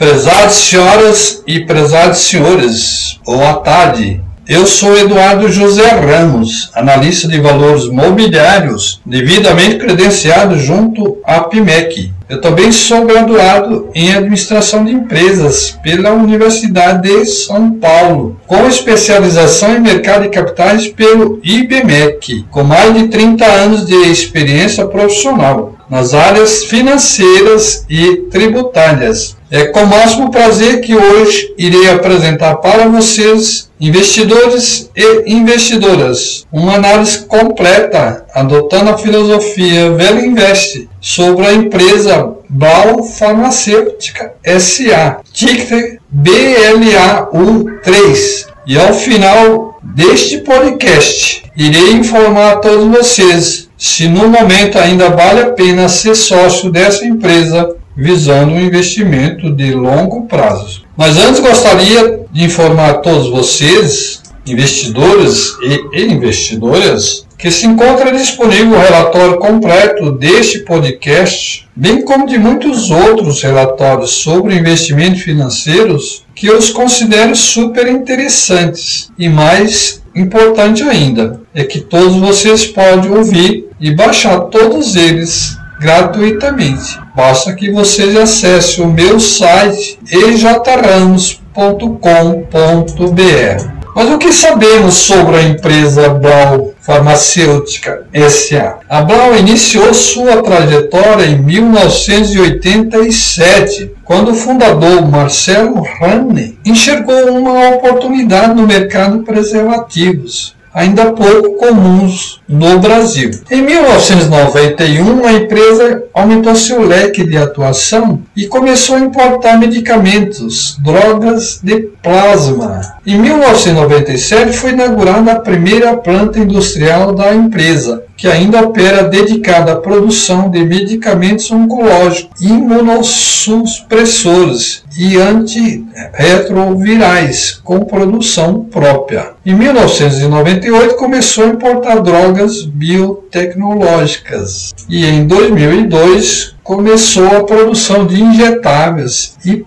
Prezadas senhoras e prezados senhores, boa tarde. Eu sou Eduardo José Ramos, analista de valores mobiliários, devidamente credenciado junto à PIMEC. Eu também sou graduado em Administração de Empresas pela Universidade de São Paulo, com especialização em Mercado de Capitais pelo IBMEC, com mais de 30 anos de experiência profissional nas áreas financeiras e tributárias. É com o máximo prazer que hoje irei apresentar para vocês, investidores e investidoras, uma análise completa, adotando a filosofia Velo Invest, sobre a empresa Blau Farmacêutica S.A., ticker BLAU3. E ao final deste podcast, irei informar a todos vocês se no momento ainda vale a pena ser sócio dessa empresa, visando um investimento de longo prazo. Mas antes gostaria de informar a todos vocês, investidores e investidoras, que se encontra disponível o relatório completo deste podcast, bem como de muitos outros relatórios sobre investimentos financeiros que eu os considero super interessantes. E mais importante ainda, é que todos vocês podem ouvir e baixar todos eles gratuitamente. Basta que vocês acessem o meu site ejramos.com.br. Mas o que sabemos sobre a empresa Blau Farmacêutica S.A.? A Blau iniciou sua trajetória em 1987, quando o fundador Marcelo Ranne enxergou uma oportunidade no mercado de preservativos, ainda pouco comuns no Brasil. Em 1991, a empresa aumentou seu leque de atuação e começou a importar medicamentos, drogas de plasma. Em 1997, foi inaugurada a primeira planta industrial da empresa, que ainda opera dedicada à produção de medicamentos oncológicos, imunossupressores e antirretrovirais, com produção própria. Em 1998, começou a importar drogas biotecnológicas e em 2002 começou a produção de injetáveis e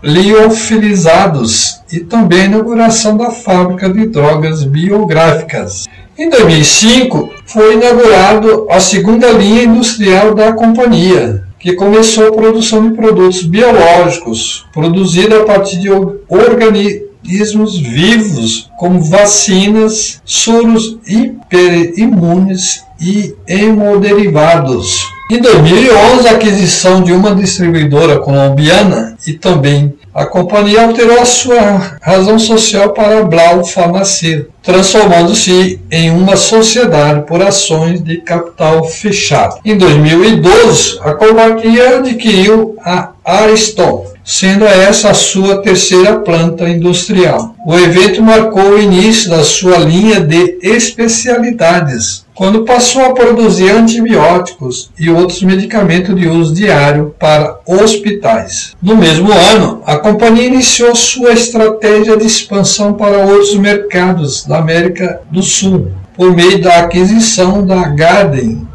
poliofilizados e também a inauguração da fábrica de drogas biográficas. Em 2005 foi inaugurada a segunda linha industrial da companhia, que começou a produção de produtos biológicos, produzida a partir de organismos vivos, como vacinas, soros hiperimunes e hemoderivados. Em 2011, a aquisição de uma distribuidora colombiana e também a companhia alterou a sua razão social para a Blau Farmacêutica, transformando-se em uma sociedade por ações de capital fechado. Em 2012, a companhia adquiriu a Ariston, sendo essa a sua terceira planta industrial. O evento marcou o início da sua linha de especialidades, quando passou a produzir antibióticos e outros medicamentos de uso diário para hospitais. No mesmo ano, a companhia iniciou sua estratégia de expansão para outros mercados da América do Sul, por meio da aquisição da Garden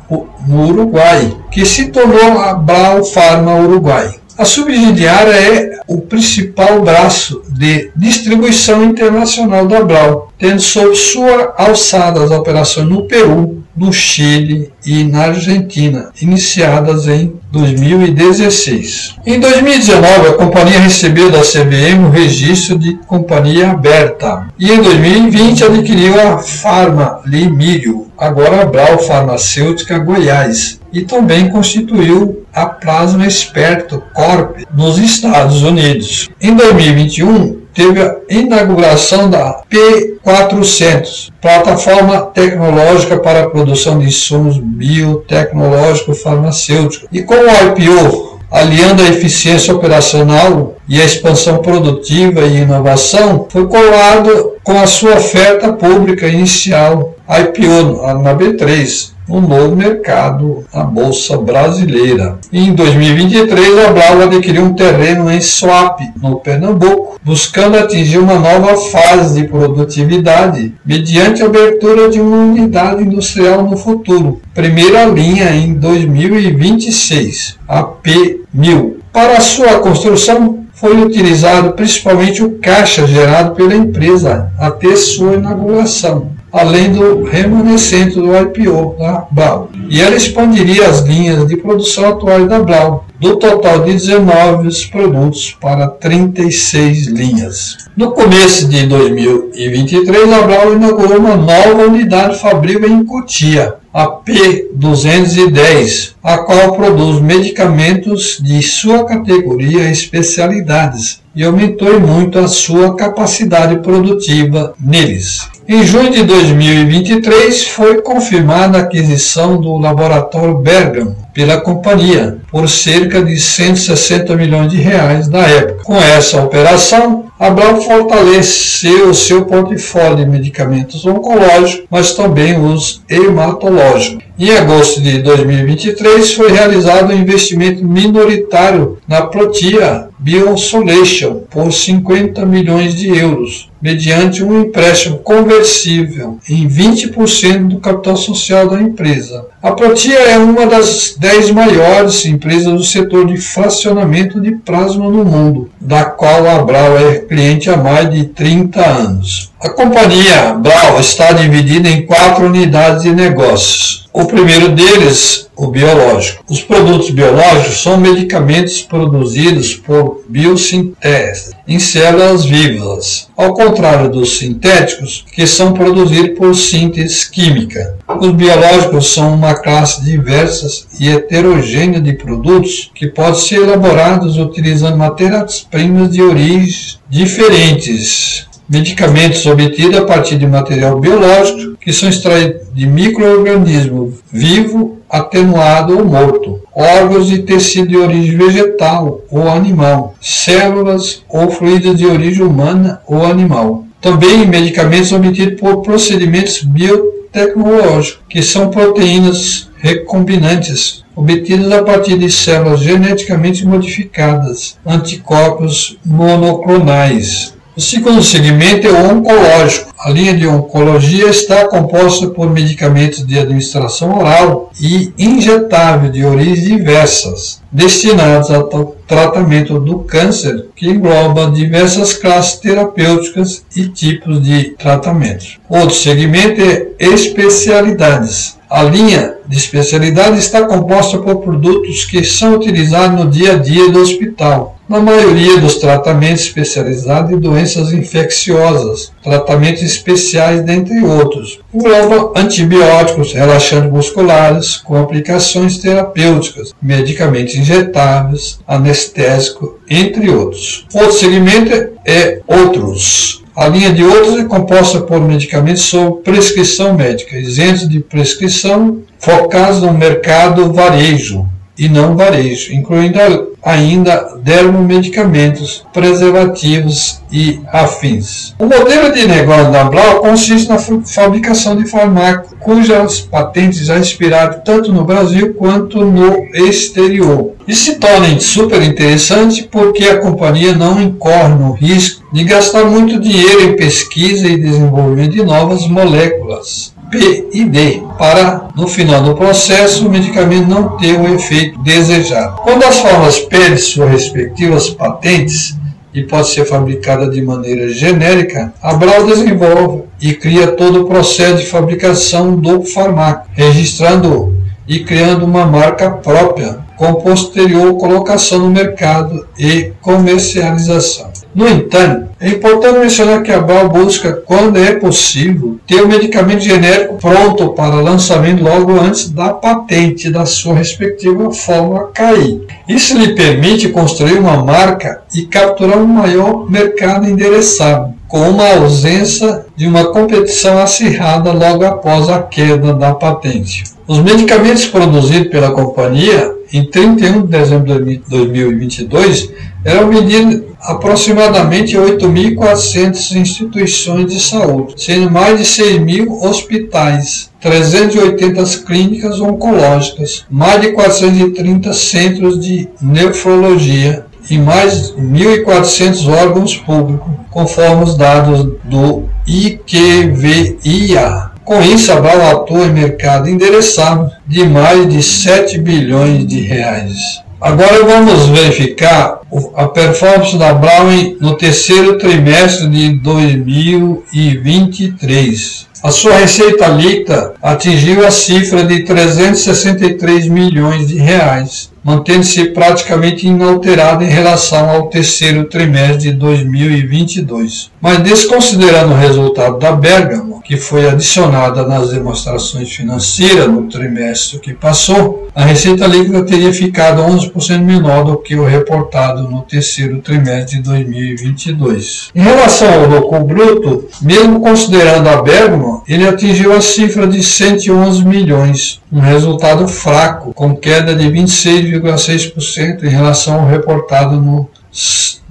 no Uruguai, que se tornou a Blau Farma Uruguai. A subsidiária é o principal braço de distribuição internacional da Blau, tendo sob sua alçada as operações no Peru, no Chile e na Argentina, iniciadas em 2016. Em 2019, a companhia recebeu da CVM o registro de companhia aberta e em 2020 adquiriu a Farma Limírio, agora a Blau Farmacêutica Goiás, e também constituiu a Plasma Experto Corp nos Estados Unidos. Em 2021, teve a inauguração da P400, plataforma tecnológica para a produção de insumos biotecnológicos farmacêuticos, e com o IPO, aliando a eficiência operacional e a expansão produtiva e inovação, foi coroado com a sua oferta pública inicial IPO na B3, um novo mercado na Bolsa Brasileira. Em 2023, a Blau adquiriu um terreno em Suape, no Pernambuco, buscando atingir uma nova fase de produtividade mediante a abertura de uma unidade industrial no futuro. Primeira linha em 2026, a P1000. Para a sua construção, foi utilizado principalmente o caixa gerado pela empresa até sua inauguração, além do remanescente do IPO da Blau. E ela expandiria as linhas de produção atuais da Blau, do total de 19 produtos para 36 linhas. No começo de 2023, a Blau inaugurou uma nova unidade fabril em Cotia, a P210, a qual produz medicamentos de sua categoria e especialidades, e aumentou muito a sua capacidade produtiva neles. Em junho de 2023, foi confirmada a aquisição do laboratório Bergamo pela companhia, por cerca de 160 milhões de reais na época. Com essa operação, a Blau fortaleceu o seu portfólio de medicamentos oncológicos, mas também os hematológicos. Em agosto de 2023, foi realizado um investimento minoritário na Protea Biosolutions por 50 milhões de euros, mediante um empréstimo conversível em 20% do capital social da empresa. A Protea é uma das 10 maiores empresas do setor de fracionamento de plasma no mundo, da qual a Blau é cliente há mais de 30 anos. A companhia Blau está dividida em 4 unidades de negócios. O primeiro deles, o biológico. Os produtos biológicos são medicamentos produzidos por biossíntese em células vivas, ao contrário dos sintéticos, que são produzidos por síntese química. Os biológicos são uma classe diversa e heterogênea de produtos que podem ser elaborados utilizando matérias-primas de origens diferentes. Medicamentos obtidos a partir de material biológico que são extraídos de micro-organismo vivo, atenuado ou morto, órgãos e tecido de origem vegetal ou animal, células ou fluidos de origem humana ou animal. Também medicamentos obtidos por procedimentos biotecnológicos, que são proteínas recombinantes, obtidas a partir de células geneticamente modificadas, anticorpos monoclonais. O segundo segmento é o oncológico. A linha de oncologia está composta por medicamentos de administração oral e injetável de origens diversas, destinados ao tratamento do câncer, que engloba diversas classes terapêuticas e tipos de tratamentos. Outro segmento é especialidades. A linha de especialidade está composta por produtos que são utilizados no dia a dia do hospital, na maioria dos tratamentos especializados em doenças infecciosas, tratamentos especiais, dentre outros. Engloba antibióticos, relaxantes musculares, com aplicações terapêuticas, medicamentos injetáveis, anestésico, entre outros. Outro segmento é outros. A linha de outros é composta por medicamentos sob prescrição médica, isentos de prescrição, focados no mercado varejo e não varejo, incluindo ainda dermomedicamentos, preservativos e afins. O modelo de negócio da Blau consiste na fabricação de fármacos, cujas patentes já expiraram tanto no Brasil quanto no exterior. Isso se torna super interessante porque a companhia não incorre no risco de gastar muito dinheiro em pesquisa e desenvolvimento de novas moléculas P e D, para, no final do processo, o medicamento não ter o efeito desejado. Quando as fórmulas perdem suas respectivas patentes e pode ser fabricada de maneira genérica, a Blau desenvolve e cria todo o processo de fabricação do fármaco, registrando-o e criando uma marca própria, com posterior colocação no mercado e comercialização. No entanto, é importante mencionar que a Blau busca, quando é possível, ter o medicamento genérico pronto para lançamento logo antes da patente da sua respectiva fórmula cair. Isso lhe permite construir uma marca e capturar um maior mercado endereçável, com uma ausência de uma competição acirrada logo após a queda da patente. Os medicamentos produzidos pela companhia em 31 de dezembro de 2022 eram vendidos aproximadamente 8.400 instituições de saúde, sendo mais de 6.000 hospitais, 380 clínicas oncológicas, mais de 430 centros de nefrologia e mais de 1.400 órgãos públicos, conforme os dados do IQVIA. Com isso, a Blau atua em mercado endereçável de mais de 7 bilhões de reais. Agora vamos verificar a performance da Blau no terceiro trimestre de 2023. A sua receita líquida atingiu a cifra de 363 milhões de reais, mantendo-se praticamente inalterada em relação ao terceiro trimestre de 2022. Mas desconsiderando o resultado da Bergamo, que foi adicionada nas demonstrações financeiras no trimestre que passou, a receita líquida teria ficado 11% menor do que o reportado no terceiro trimestre de 2022. Em relação ao lucro bruto, mesmo considerando a Bergamo, ele atingiu a cifra de 111 milhões, um resultado fraco, com queda de 26,6% em relação ao reportado no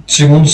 segundo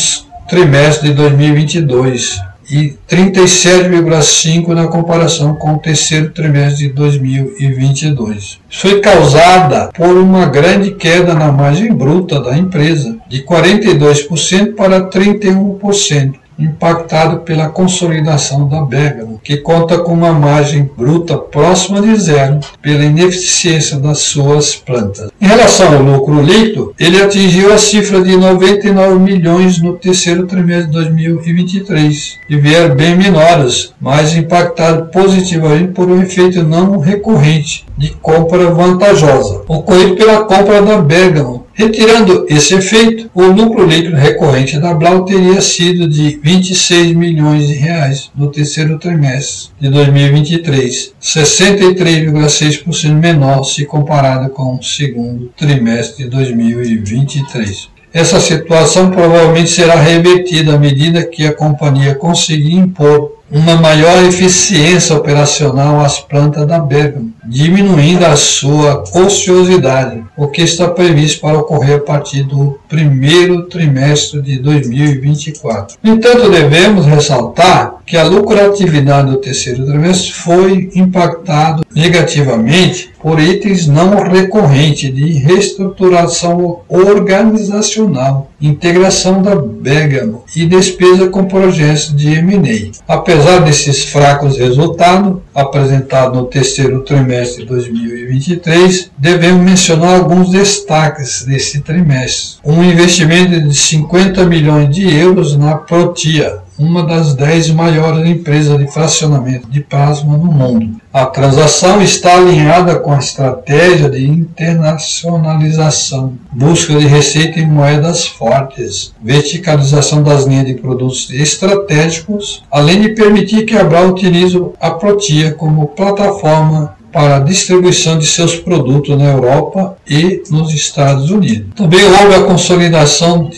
trimestre de 2022 e 37,5% na comparação com o terceiro trimestre de 2022. Isso foi causada por uma grande queda na margem bruta da empresa, de 42% para 31%. Impactado pela consolidação da Bergamo, que conta com uma margem bruta próxima de zero pela ineficiência das suas plantas. Em relação ao lucro líquido, ele atingiu a cifra de 99 milhões no terceiro trimestre de 2023 e vieram bem menores, mas impactado positivamente por um efeito não recorrente de compra vantajosa, ocorrido pela compra da Bergamo. Retirando esse efeito, o lucro líquido recorrente da Blau teria sido de 26 milhões de reais no terceiro trimestre de 2023, 63,6% menor se comparado com o segundo trimestre de 2023. Essa situação provavelmente será revertida à medida que a companhia conseguir impor uma maior eficiência operacional às plantas da Bergamo, diminuindo a sua ociosidade, o que está previsto para ocorrer a partir do primeiro trimestre de 2024. No entanto, devemos ressaltar que a lucratividade do terceiro trimestre foi impactada negativamente por itens não recorrentes de reestruturação organizacional, integração da Bergamo e despesa com projetos de M&A. Apesar desses fracos resultados apresentados no terceiro trimestre de 2023, devemos mencionar alguns destaques desse trimestre. Um investimento de 50 milhões de euros na Protia, uma das 10 maiores empresas de fracionamento de plasma no mundo. A transação está alinhada com a estratégia de internacionalização, busca de receita em moedas fortes, verticalização das linhas de produtos estratégicos, além de permitir que a Blau utilize a Protia como plataforma para a distribuição de seus produtos na Europa e nos Estados Unidos. Também houve a consolidação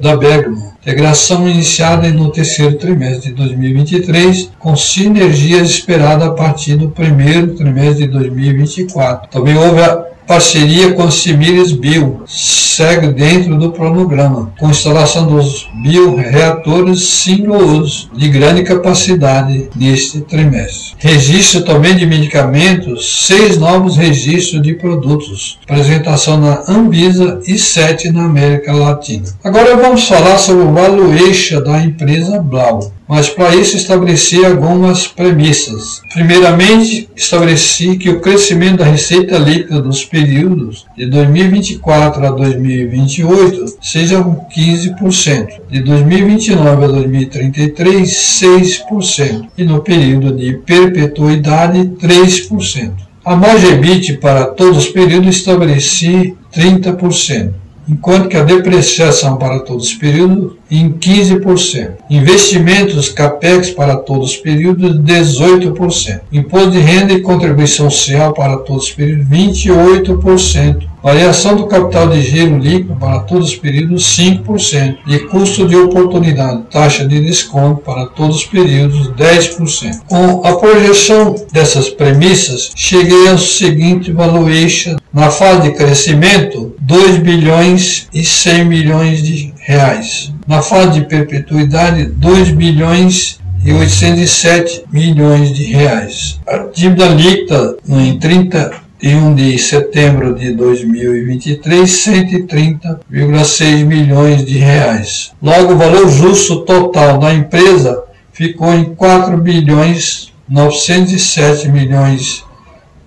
da Bergamo, integração iniciada no terceiro trimestre de 2023, com sinergias esperadas a partir do primeiro trimestre de 2024. Também houve a parceria com a Similis Bio, segue dentro do cronograma, com instalação dos bioreatores single-use de grande capacidade neste trimestre. Registro também de medicamentos, 6 novos registros de produtos, apresentação na Anvisa e 7 na América Latina. Agora vamos falar sobre o valuation da empresa Blau. Mas para isso estabeleci algumas premissas. Primeiramente, estabeleci que o crescimento da receita líquida dos períodos de 2024 a 2028 seja 15%, de 2029 a 2033, 6%, e no período de perpetuidade, 3%. A margem EBIT para todos os períodos estabeleci 30%. Enquanto que a depreciação para todos os períodos em 15%. Investimentos CAPEX para todos os períodos 18%. Imposto de renda e contribuição social para todos os períodos 28%. Variação do capital de giro líquido para todos os períodos 5%. E custo de oportunidade, taxa de desconto para todos os períodos 10%. Com a projeção dessas premissas, cheguei ao seguinte valuation. Na fase de crescimento, 2 bilhões e 100 milhões de reais. Na fase de perpetuidade, 2 bilhões e 807 milhões de reais. A dívida líquida em 31 de setembro de 2023, 130,6 milhões de reais. Logo, o valor justo total da empresa ficou em 4 bilhões 907 milhões,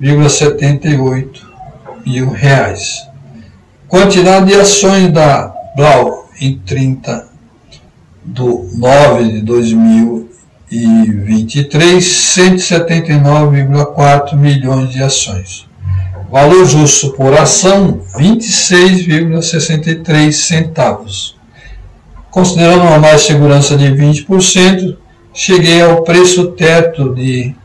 78 mil reais. Quantidade de ações da Blau em 30/9/2023, 179,4 milhões de ações. Valor justo por ação, 26,63 centavos. Considerando uma mais segurança de 20%, cheguei ao preço teto de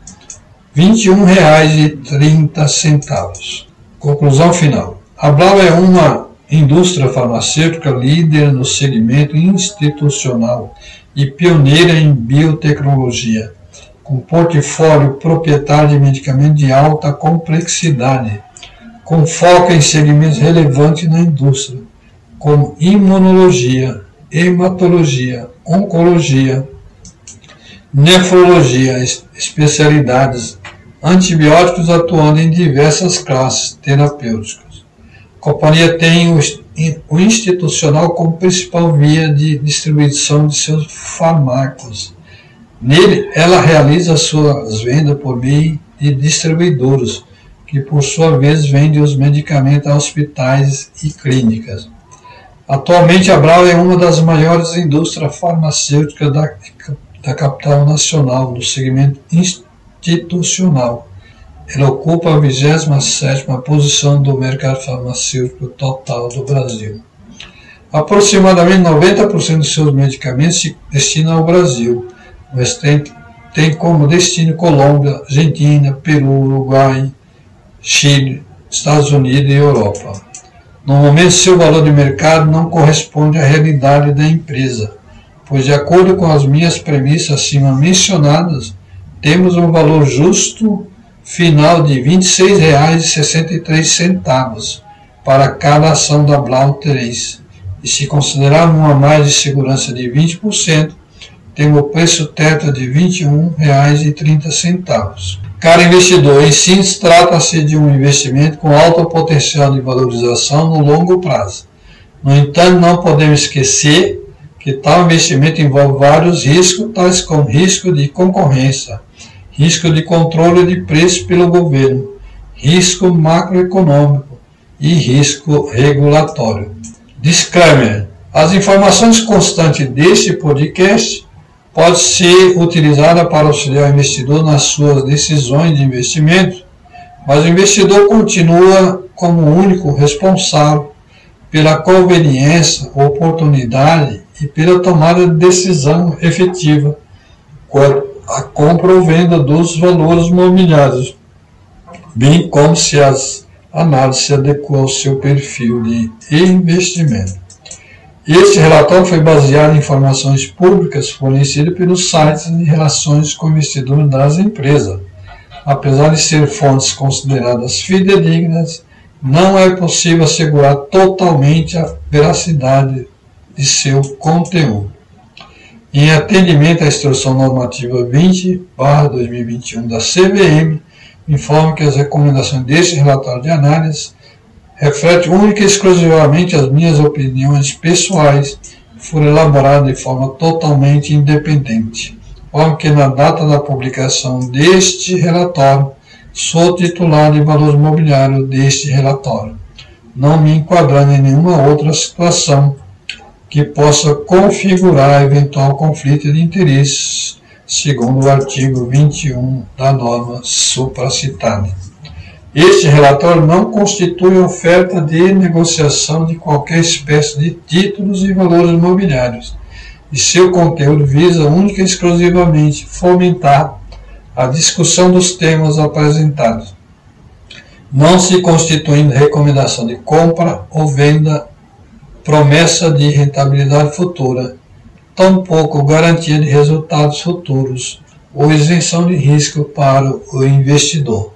R$ 21,30. Conclusão final. A Blau é uma indústria farmacêutica líder no segmento institucional e pioneira em biotecnologia, com portfólio proprietário de medicamentos de alta complexidade, com foco em segmentos relevantes na indústria, como imunologia, hematologia, oncologia, nefrologia, especialidades, antibióticos, atuando em diversas classes terapêuticas. A companhia tem o institucional como principal via de distribuição de seus fármacos. Nele, ela realiza suas vendas por meio de distribuidores, que por sua vez vendem os medicamentos a hospitais e clínicas. Atualmente, a Blau é uma das maiores indústrias farmacêuticas da capital nacional, no segmento institucional. Ela ocupa a 27ª posição do mercado farmacêutico total do Brasil. Aproximadamente 90% dos seus medicamentos se destinam ao Brasil, mas tem como destino Colômbia, Argentina, Peru, Uruguai, Chile, Estados Unidos e Europa. No momento, seu valor de mercado não corresponde à realidade da empresa, pois, de acordo com as minhas premissas acima mencionadas, temos um valor justo final de R$ 26,63 para cada ação da Blau 3. E se considerarmos uma margem de segurança de 20%, temos o preço teto de R$ 21,30. Caro investidor, em síntese, trata-se de um investimento com alto potencial de valorização no longo prazo. No entanto, não podemos esquecer que tal investimento envolve vários riscos, tais como risco de concorrência, risco de controle de preço pelo governo, risco macroeconômico e risco regulatório. Disclaimer: as informações constantes deste podcast podem ser utilizadas para auxiliar o investidor nas suas decisões de investimento, mas o investidor continua como o único responsável pela conveniência, oportunidade e pela tomada de decisão efetiva quanto à compra ou venda dos valores mobiliários, bem como se as análises se adequam ao seu perfil de investimento. Este relatório foi baseado em informações públicas fornecidas pelos sites de relações com investidores das empresas. Apesar de ser fontes consideradas fidedignas, não é possível assegurar totalmente a veracidade de seu conteúdo. Em atendimento à Instrução Normativa 20/2021 da CVM, informo que as recomendações deste relatório de análise refletem única e exclusivamente as minhas opiniões pessoais e foram elaboradas de forma totalmente independente. Informo que na data da publicação deste relatório, sou titular de valores mobiliários deste relatório, não me enquadrando em nenhuma outra situação que possa configurar eventual conflito de interesses, segundo o artigo 21 da norma supracitada. Este relatório não constitui oferta de negociação de qualquer espécie de títulos e valores imobiliários, e seu conteúdo visa única e exclusivamente fomentar a discussão dos temas apresentados, não se constituindo recomendação de compra ou venda, promessa de rentabilidade futura, tampouco garantia de resultados futuros ou isenção de risco para o investidor.